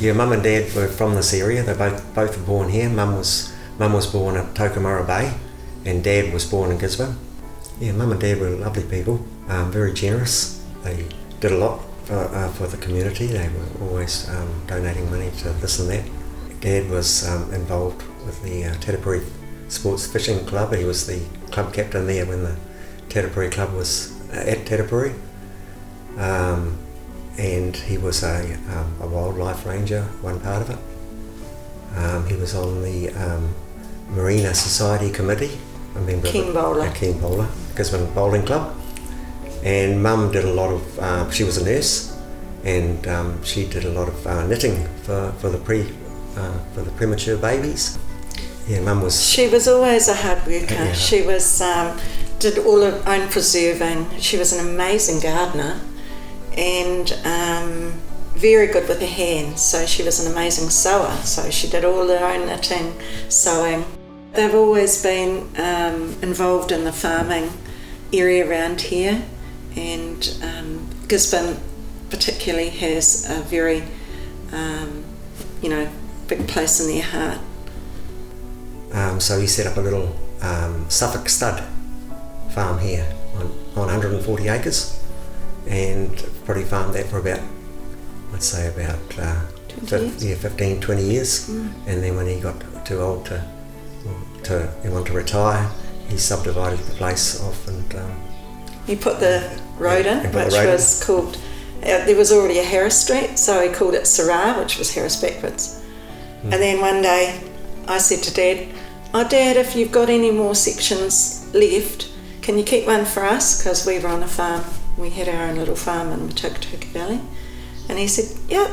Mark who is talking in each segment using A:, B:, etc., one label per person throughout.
A: Yeah, Mum and Dad were from this area. They both were born here. Mum was born at Tokomara Bay, and Dad was born in Gisborne. Yeah, Mum and Dad were lovely people, very generous. They did a lot for the community. They were always donating money to this and that. Dad was involved with the Tatapuri Sports Fishing Club. He was the club captain there when the Tatapuri Club was at Tatapuri. And he was a wildlife ranger, one part of it. He was on the Marina Society Committee, a member
B: King Bowler.
A: King Bowler, Gisborne Bowling Club. And Mum did a lot of, she was a nurse, and she did a lot of knitting for the premature babies. Yeah, Mum was...
B: She was always a hard worker.
A: Yeah.
B: She was did all her own preserving. She was an amazing gardener and very good with her hands. So she was an amazing sewer. So she did all her own knitting, sewing. They've always been involved in the farming area around here, and Gisborne particularly has a very big place in their heart.
A: So he set up a little Suffolk stud farm here on 140 acres, and probably farmed that for about, I'd say about 15, 20 years. And then when he got too old he wanted to retire, he subdivided the place off and
B: he put the road in, which was called, there was already a Harris Street, so he called it Sarah, which was Harris backwards. And then one day I said to Dad, "Oh Dad, if you've got any more sections left, can you keep one for us?" Because we were on a farm, we had our own little farm in the Tukituki Valley. And he said, "Yep."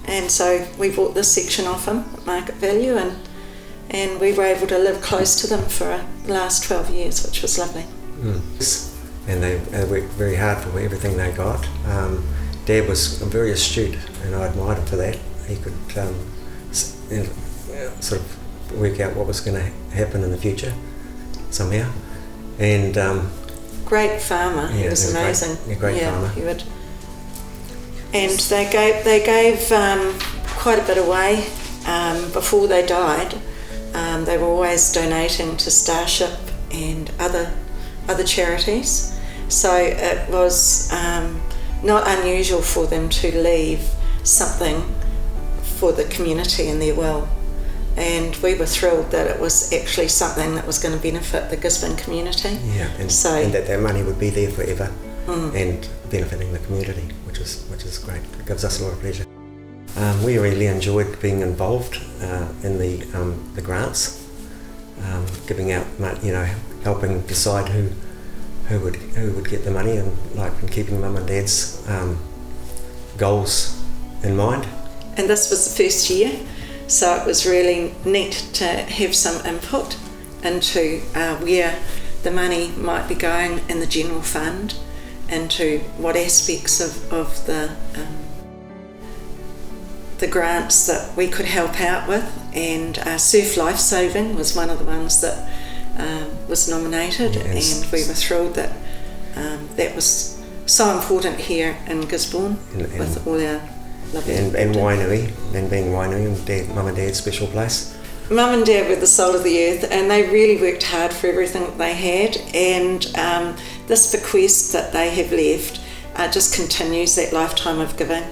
B: And so we bought this section off him at market value, and we were able to live close to them for the last 12 years, which was lovely.
A: And they worked very hard for everything they got. Dad was very astute, and I admired him for that. He could sort of work out what was going to happen in the future somehow. And
B: great farmer.
A: Yeah,
B: he was amazing.
A: Great farmer.
B: He would. And they gave quite a bit away before they died. They were always donating to Starship and other charities. So it was not unusual for them to leave something for the community in their will. And we were thrilled that it was actually something that was going to benefit the Gisborne community.
A: Yeah, and that money would be there forever and benefiting the community, which is great. It gives us a lot of pleasure. We really enjoyed being involved in the grants, giving out, helping decide who would get the money, and keeping Mum and Dad's goals in mind.
B: And this was the first year, so it was really neat to have some input into where the money might be going in the general fund, into what aspects of the grants that we could help out with. And Surf Life Saving was one of the ones that was nominated, and we were thrilled that that was so important here in Gisborne with all our lovely
A: and Wainui, and being Wainui and Mum and Dad's special place.
B: Mum and Dad were the soul of the earth, and they really worked hard for everything that they had, and this bequest that they have left just continues that lifetime of giving.